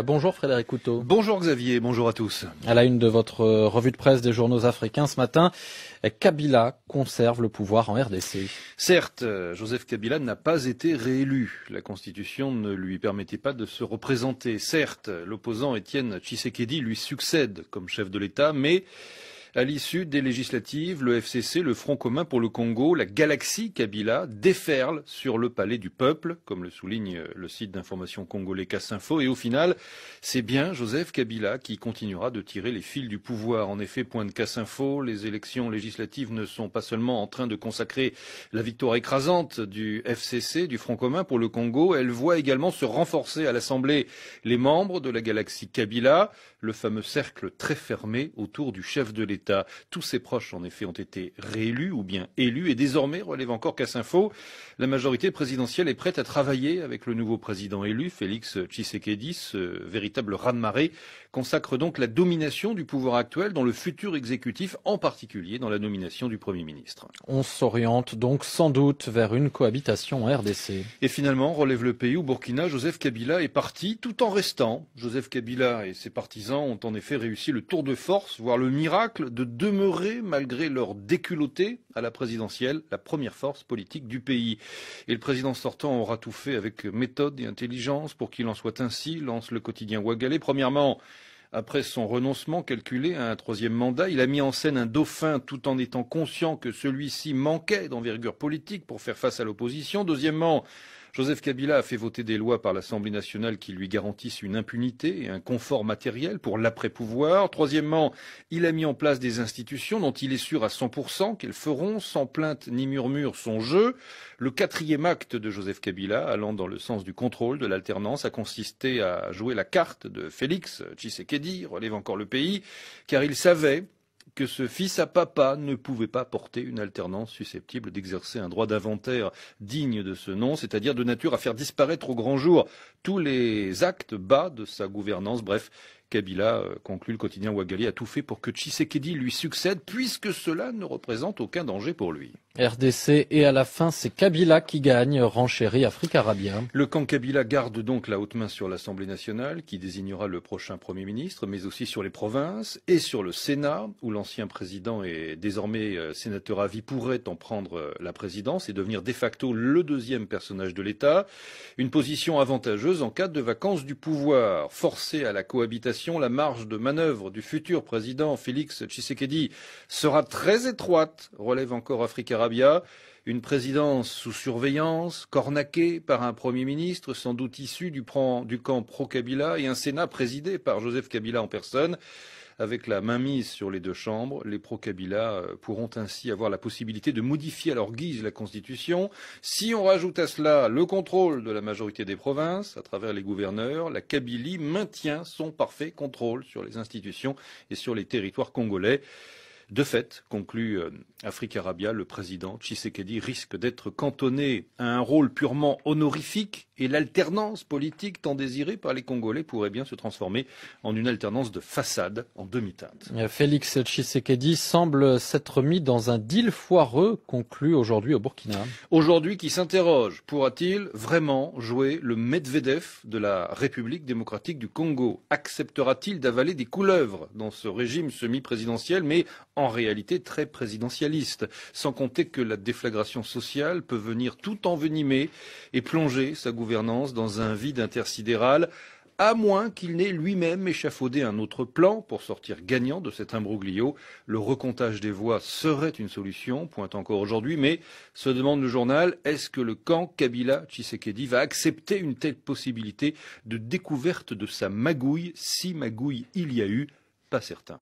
Bonjour Frédéric Couteau. Bonjour Xavier, bonjour à tous. À la une de votre revue de presse des journaux africains ce matin, Kabila conserve le pouvoir en RDC. Certes, Joseph Kabila n'a pas été réélu. La Constitution ne lui permettait pas de se représenter. Certes, l'opposant Étienne Tshisekedi lui succède comme chef de l'État, mais à l'issue des législatives, le FCC, le Front commun pour le Congo, la galaxie Kabila déferle sur le palais du peuple, comme le souligne le site d'information congolais Casse-Info. Et au final, c'est bien Joseph Kabila qui continuera de tirer les fils du pouvoir. En effet, point de Casse-Info, les élections législatives ne sont pas seulement en train de consacrer la victoire écrasante du FCC, du Front commun pour le Congo, elles voient également se renforcer à l'Assemblée les membres de la galaxie Kabila, le fameux cercle très fermé autour du chef de l'État. Tous ses proches, en effet, ont été réélus ou bien élus et désormais, relève encore Casse-Info, la majorité présidentielle est prête à travailler avec le nouveau président élu, Félix Tshisekedi. Ce véritable raz-de-marée consacre donc la domination du pouvoir actuel dans le futur exécutif, en particulier dans la nomination du Premier ministre. On s'oriente donc sans doute vers une cohabitation en RDC. Et finalement, relève le pays, au Burkina, Joseph Kabila est parti tout en restant. Joseph Kabila et ses partisans ont en effet réussi le tour de force, voire le miracle de demeurer, malgré leur déculotté, à la présidentielle, la première force politique du pays. Et le président sortant aura tout fait avec méthode et intelligence pour qu'il en soit ainsi, lance le quotidien Ouagalais. Premièrement, après son renoncement calculé à un troisième mandat, il a mis en scène un dauphin tout en étant conscient que celui-ci manquait d'envergure politique pour faire face à l'opposition. Deuxièmement, Joseph Kabila a fait voter des lois par l'Assemblée nationale qui lui garantissent une impunité et un confort matériel pour l'après-pouvoir. Troisièmement, il a mis en place des institutions dont il est sûr à 100% qu'elles feront, sans plainte ni murmure, son jeu. Le quatrième acte de Joseph Kabila, allant dans le sens du contrôle de l'alternance, a consisté à jouer la carte de Félix Tshisekedi, relève encore le pays, car il savait que ce fils à papa ne pouvait pas porter une alternance susceptible d'exercer un droit d'inventaire digne de ce nom, c'est-à-dire de nature à faire disparaître au grand jour tous les actes bas de sa gouvernance. Bref, Kabila, conclut le quotidien Ouagali, a tout fait pour que Tshisekedi lui succède, puisque cela ne représente aucun danger pour lui. RDC et à la fin, c'est Kabila qui gagne, renchérit Africarabia. Le camp Kabila garde donc la haute main sur l'Assemblée nationale, qui désignera le prochain Premier ministre, mais aussi sur les provinces et sur le Sénat, où l'ancien président et désormais sénateur à vie pourrait en prendre la présidence et devenir de facto le deuxième personnage de l'État. Une position avantageuse en cas de vacance du pouvoir. Forcé à la cohabitation, la marge de manœuvre du futur président Félix Tshisekedi sera très étroite, relève encore Africarabia. Une présidence sous surveillance, cornaquée par un Premier ministre, sans doute issu du camp pro-Kabila, et un Sénat présidé par Joseph Kabila en personne. Avec la mainmise sur les deux chambres, les pro-Kabila pourront ainsi avoir la possibilité de modifier à leur guise la Constitution. Si on rajoute à cela le contrôle de la majorité des provinces, à travers les gouverneurs, la Kabylie maintient son parfait contrôle sur les institutions et sur les territoires congolais. De fait, conclut Africarabia, le président Tshisekedi risque d'être cantonné à un rôle purement honorifique et l'alternance politique tant désirée par les Congolais pourrait bien se transformer en une alternance de façade en demi-teinte. Félix Tshisekedi semble s'être mis dans un deal foireux, conclu aujourd'hui au Burkina. Aujourd'hui, qui s'interroge, pourra-t-il vraiment jouer le Medvedev de la République démocratique du Congo? Acceptera-t-il d'avaler des couleuvres dans ce régime semi-présidentiel, mais en réalité très présidentialiste, sans compter que la déflagration sociale peut venir tout envenimer et plonger sa gouvernance dans un vide intersidéral, à moins qu'il n'ait lui-même échafaudé un autre plan pour sortir gagnant de cet imbroglio. Le recomptage des voix serait une solution, pointe encore aujourd'hui, mais se demande le journal, est-ce que le camp Kabila-Tshisekedi va accepter une telle possibilité de découverte de sa magouille, si magouille il y a eu? Pas certain.